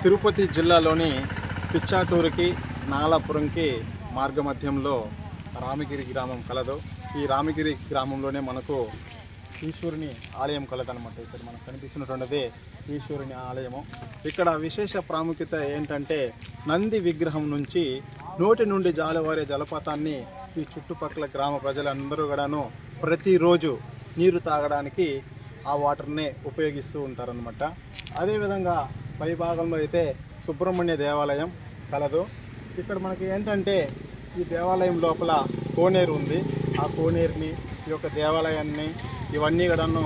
తిరుపతి జిల్లాలోని పిచ్చాటూరుకి నాగలాపురంకి మార్గమధ్యంలో రామగిరి గ్రామం కలదు. ఈ రామగిరి గ్రామంలోనే మనకు ఈశ్వరుని ఆలయం కలదనమాట. ఇక్కడ మనకు కనిపిస్తున్నటువంటిది ఈశ్వరుని ఆలయము. ఇక్కడ విశేష ప్రాముఖ్యత ఏంటంటే నంది విగ్రహం నుంచి నోటి నుండి జాలువారే జలపాతాన్ని ఈ చుట్టుపక్కల గ్రామ ప్రజలందరూ కూడాను ప్రతిరోజు నీరు తాగడానికి ఆ వాటర్నే ఉపయోగిస్తూ ఉంటారనమాట. అదేవిధంగా పై భాగంలో అయితే సుబ్రహ్మణ్య దేవాలయం కలదు. ఇక్కడ మనకి ఏంటంటే ఈ దేవాలయం లోపల కోనేరు ఉంది. ఆ కోనేరుని, ఈ యొక్క దేవాలయాన్ని, ఇవన్నీ కూడాను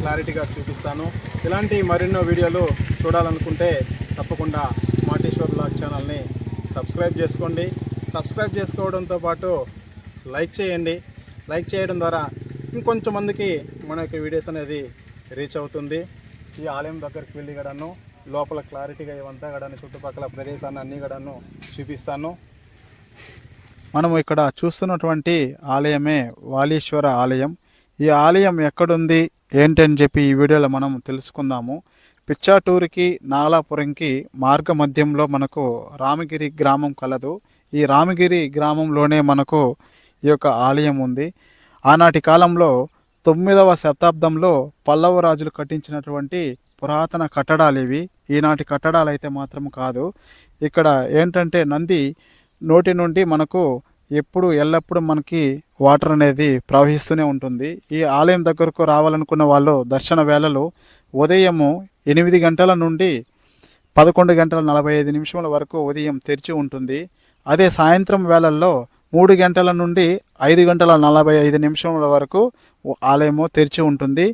క్లారిటీగా చూపిస్తాను. ఇలాంటి మరెన్నో వీడియోలు చూడాలనుకుంటే తప్పకుండా స్మార్టీశ్వర్ బ్లాగ్ ఛానల్ని సబ్స్క్రైబ్ చేసుకోండి. సబ్స్క్రైబ్ చేసుకోవడంతో పాటు లైక్ చేయండి. లైక్ చేయడం ద్వారా ఇంకొంచెం మందికి మన యొక్క వీడియోస్ అనేది రీచ్ అవుతుంది. ఈ ఆలయం దగ్గరికి వెళ్ళి కూడాను లోపల క్లారిటీగా ఇవంతా కూడాను చుట్టుపక్కల ప్రదేశాన్ని అన్నీ కూడాను చూపిస్తాను. మనము ఇక్కడ చూస్తున్నటువంటి ఆలయమే వాలీశ్వర ఆలయం. ఈ ఆలయం ఎక్కడుంది ఏంటని చెప్పి ఈ వీడియోలో మనం తెలుసుకుందాము. పిచ్చాటూరుకి నాగలాపురంకి మార్గ మధ్యంలో మనకు రామగిరి గ్రామం కలదు. ఈ రామగిరి గ్రామంలోనే మనకు ఈ యొక్క ఆలయం ఉంది. ఆనాటి కాలంలో 9వ శతాబ్దంలో పల్లవ రాజులు కట్టించినటువంటి పురాతన కట్టడాలు ఇవి. ఈనాటి కట్టడాలు అయితే మాత్రం కాదు. ఇక్కడ ఏంటంటే నంది నోటి నుండి మనకు ఎల్లప్పుడూ మనకి వాటర్ అనేది ప్రవహిస్తూనే ఉంటుంది. ఈ ఆలయం దగ్గరకు రావాలనుకున్న వాళ్ళు దర్శన వేళలు ఉదయము 8 గంటల నుండి 11 గంటల 45 నిమిషముల వరకు ఉదయం తెరిచి ఉంటుంది. అదే సాయంత్రం వేళల్లో 3 గంటల నుండి 5 గంటల 45 నిమిషముల వరకు ఆలయము తెరిచి ఉంటుంది.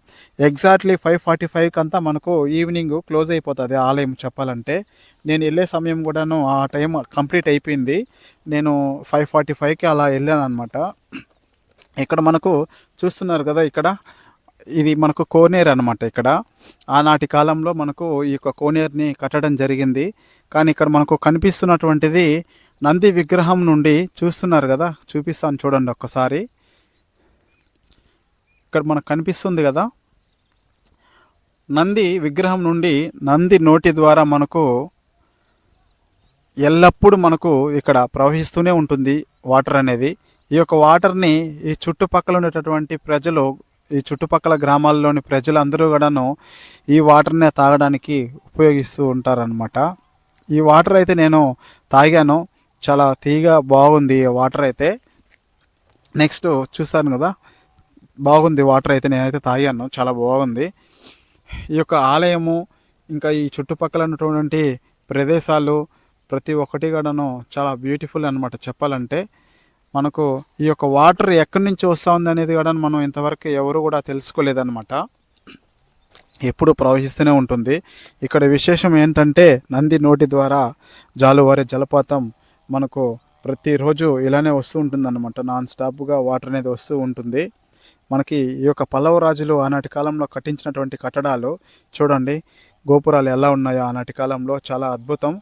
ఎగ్జాక్ట్లీ 5:45 అంతా మనకు ఈవినింగ్ క్లోజ్ అయిపోతుంది ఆలయం చెప్పాలంటే. నేను వెళ్ళే సమయం కూడాను ఆ టైం కంప్లీట్ అయిపోయింది. నేను 5:45కి అలా వెళ్ళాను అనమాట. ఇక్కడ మనకు చూస్తున్నారు కదా, ఇక్కడ ఇది మనకు కోనేరు అనమాట. ఇక్కడ ఆనాటి కాలంలో మనకు ఈ యొక్క కోనేరుని కట్టడం జరిగింది. కానీ ఇక్కడ మనకు కనిపిస్తున్నటువంటిది నంది విగ్రహం నుండి చూస్తున్నారు కదా, చూపిస్తాను చూడండి ఒక్కసారి. ఇక్కడ మనకు కనిపిస్తుంది కదా, నంది విగ్రహం నుండి నంది నోటి ద్వారా మనకు ఎల్లప్పుడూ మనకు ఇక్కడ ప్రవహిస్తూనే ఉంటుంది వాటర్ అనేది. ఈ యొక్క వాటర్ని ఈ చుట్టుపక్కల ఉండేటటువంటి ప్రజలు, ఈ చుట్టుపక్కల గ్రామాల్లోని ప్రజలందరూ కూడాను ఈ వాటర్నే తాగడానికి ఉపయోగిస్తూ ఉంటారనమాట. ఈ వాటర్ అయితే నేను తాగాను, చాలా తీగా బాగుంది వాటర్ అయితే. నెక్స్ట్ చూస్తాను కదా, బాగుంది వాటర్ అయితే, నేనైతే తాగాను, చాలా బాగుంది. ఈ యొక్క ఆలయము ఇంకా ఈ చుట్టుపక్కల ఉన్నటువంటి ప్రదేశాలు ప్రతి ఒక్కటి కూడాను చాలా బ్యూటిఫుల్ అనమాట చెప్పాలంటే. మనకు ఈ యొక్క వాటర్ ఎక్కడి నుంచి వస్తూ ఉంది అనేది కూడా మనం ఇంతవరకు ఎవరు కూడా తెలుసుకోలేదన్నమాట. ఎప్పుడు ప్రవహిస్తూనే ఉంటుంది. ఇక్కడ విశేషం ఏంటంటే నంది నోటి ద్వారా జాలువారే జలపాతం మనకు ప్రతిరోజు ఇలానే వస్తూ ఉంటుంది అన్నమాట. నాన్ స్టాప్గా వాటర్ అనేది వస్తూ ఉంటుంది. మనకి ఈ యొక్క పల్లవ రాజులు ఆనాటి కాలంలో కట్టించినటువంటి కట్టడాలు చూడండి, గోపురాలు ఎలా ఉన్నాయో ఆనాటి కాలంలో, చాలా అద్భుతం.